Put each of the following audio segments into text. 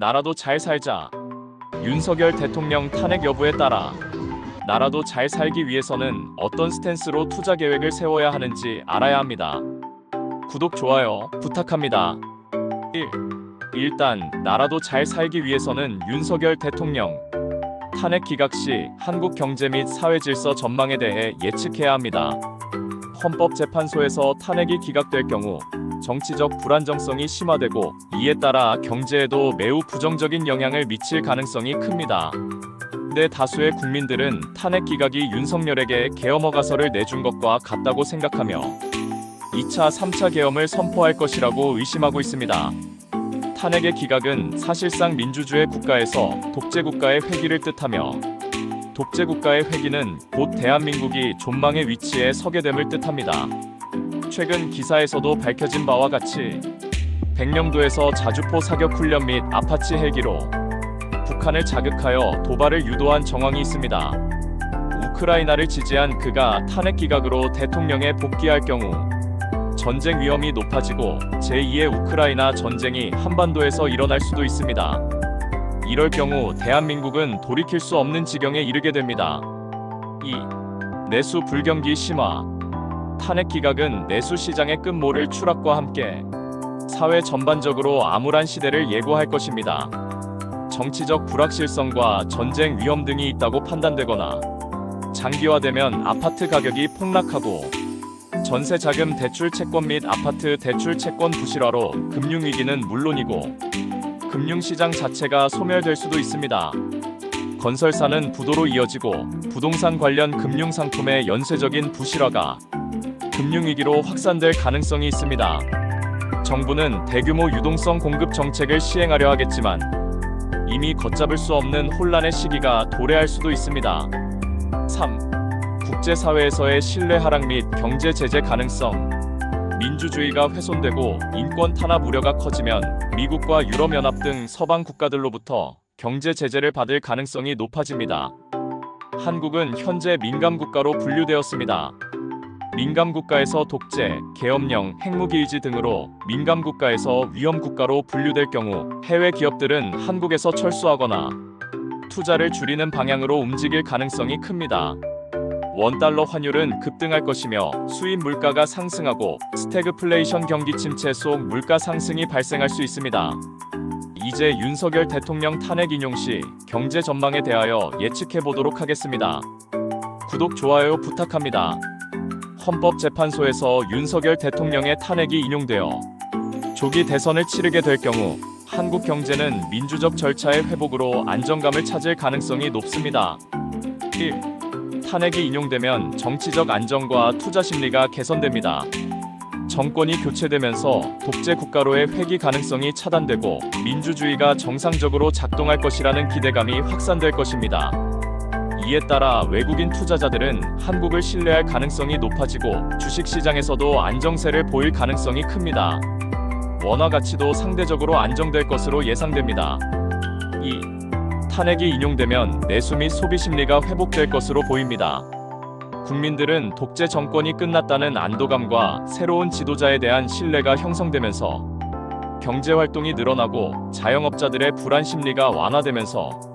나라도 잘 살자. 윤석열 대통령 탄핵 여부에 따라 나라도 잘 살기 위해서는 어떤 스탠스로 투자 계획을 세워야 하는지 알아야 합니다. 구독, 좋아요 부탁합니다. 1. 일단 나라도 잘 살기 위해서는 윤석열 대통령 탄핵 기각 시 한국 경제 및 사회 질서 전망에 대해 예측해야 합니다. 헌법재판소에서 탄핵이 기각될 경우 정치적 불안정성이 심화되고 이에 따라 경제에도 매우 부정적인 영향을 미칠 가능성이 큽니다. 근데 다수의 국민들은 탄핵 기각이 윤석열에게 계엄허가서를 내준 것과 같다고 생각하며 2차, 3차 계엄을 선포할 것이라고 의심하고 있습니다. 탄핵의 기각은 사실상 민주주의 국가에서 독재국가의 회귀를 뜻하며 독재국가의 회귀는 곧 대한민국이 존망의 위치에 서게 됨을 뜻합니다. 최근 기사에서도 밝혀진 바와 같이 백령도에서 자주포 사격 훈련 및 아파치 헬기로 북한을 자극하여 도발을 유도한 정황이 있습니다. 우크라이나를 지지한 그가 탄핵 기각으로 대통령에 복귀할 경우 전쟁 위험이 높아지고 제2의 우크라이나 전쟁이 한반도에서 일어날 수도 있습니다. 이럴 경우 대한민국은 돌이킬 수 없는 지경에 이르게 됩니다. 2. 내수 불경기 심화. 탄핵 기각은 내수 시장의 끝모를 추락과 함께 사회 전반적으로 암울한 시대를 예고할 것입니다. 정치적 불확실성과 전쟁 위험 등이 있다고 판단되거나 장기화되면 아파트 가격이 폭락하고 전세 자금 대출 채권 및 아파트 대출 채권 부실화로 금융위기는 물론이고 금융시장 자체가 소멸될 수도 있습니다. 건설사는 부도로 이어지고 부동산 관련 금융상품의 연쇄적인 부실화가 금융위기로 확산될 가능성이 있습니다. 정부는 대규모 유동성 공급 정책을 시행하려 하겠지만 이미 걷잡을 수 없는 혼란의 시기가 도래할 수도 있습니다. 3. 국제사회에서의 신뢰 하락 및 경제 제재 가능성. 민주주의가 훼손되고 인권 탄압 우려가 커지면 미국과 유럽연합 등 서방 국가들로부터 경제 제재를 받을 가능성이 높아집니다. 한국은 현재 민감국가로 분류되었습니다. 민감국가에서 독재, 계엄령, 핵무기의지 등으로 민감국가에서 위험국가로 분류될 경우 해외 기업들은 한국에서 철수하거나 투자를 줄이는 방향으로 움직일 가능성이 큽니다. 원달러 환율은 급등할 것이며 수입 물가가 상승하고 스태그플레이션 경기 침체 속 물가 상승이 발생할 수 있습니다. 이제 윤석열 대통령 탄핵 인용 시 경제 전망에 대하여 예측해 보도록 하겠습니다. 구독, 좋아요 부탁합니다. 헌법재판소에서 윤석열 대통령의 탄핵이 인용되어 조기 대선을 치르게 될 경우 한국 경제는 민주적 절차의 회복으로 안정감을 찾을 가능성이 높습니다. 1. 탄핵이 인용되면 정치적 안정과 투자 심리가 개선됩니다. 정권이 교체되면서 독재 국가로의 회귀 가능성이 차단되고 민주주의가 정상적으로 작동할 것이라는 기대감이 확산될 것입니다. 이에 따라 외국인 투자자들은 한국을 신뢰할 가능성이 높아지고 주식시장에서도 안정세를 보일 가능성이 큽니다. 원화 가치도 상대적으로 안정될 것으로 예상됩니다. 2. 탄핵이 인용되면 내수 및 소비 심리가 회복될 것으로 보입니다. 국민들은 독재 정권이 끝났다는 안도감과 새로운 지도자에 대한 신뢰가 형성되면서 경제활동이 늘어나고 자영업자들의 불안 심리가 완화되면서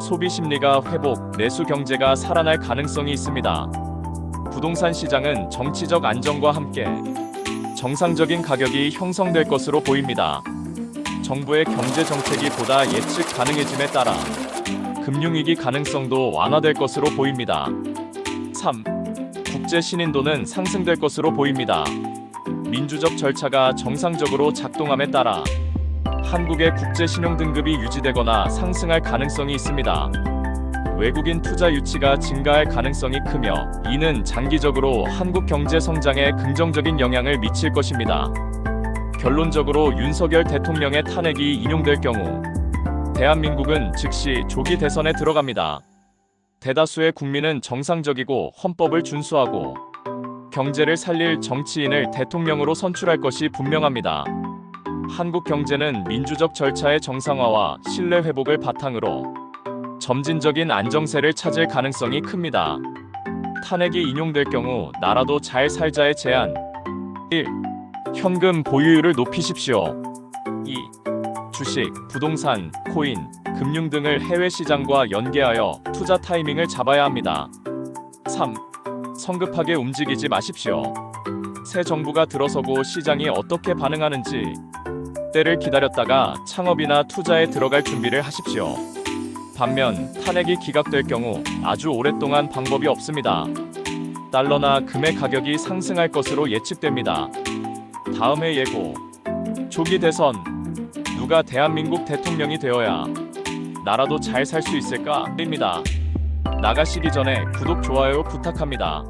소비 심리가 회복, 내수 경제가 살아날 가능성이 있습니다. 부동산 시장은 정치적 안정과 함께 정상적인 가격이 형성될 것으로 보입니다. 정부의 경제 정책이 보다 예측 가능해짐에 따라 금융위기 가능성도 완화될 것으로 보입니다. 3. 국제 신인도는 상승될 것으로 보입니다. 민주적 절차가 정상적으로 작동함에 따라 한국의 국제 신용 등급이 유지되거나 상승할 가능성이 있습니다. 외국인 투자 유치가 증가할 가능성이 크며 이는 장기적으로 한국 경제 성장에 긍정적인 영향을 미칠 것입니다. 결론적으로 윤석열 대통령의 탄핵이 인용될 경우 대한민국은 즉시 조기 대선에 들어갑니다. 대다수의 국민은 정상적이고 헌법을 준수하고 경제를 살릴 정치인을 대통령으로 선출할 것이 분명합니다. 한국 경제는 민주적 절차의 정상화와 신뢰 회복을 바탕으로 점진적인 안정세를 찾을 가능성이 큽니다. 탄핵이 인용될 경우 나라도 잘 살자의 제안. 1. 현금 보유율을 높이십시오. 2. 주식, 부동산, 코인, 금융 등을 해외 시장과 연계하여 투자 타이밍을 잡아야 합니다. 3. 성급하게 움직이지 마십시오. 새 정부가 들어서고 시장이 어떻게 반응하는지 때를 기다렸다가 창업이나 투자에 들어갈 준비를 하십시오. 반면 탄핵이 기각될 경우 아주 오랫동안 방법이 없습니다. 달러나 금의 가격이 상승할 것으로 예측됩니다. 다음의 예고. 조기 대선. 누가 대한민국 대통령이 되어야 나라도 잘 살 수 있을까?입니다. 나가시기 전에 구독, 좋아요 부탁합니다.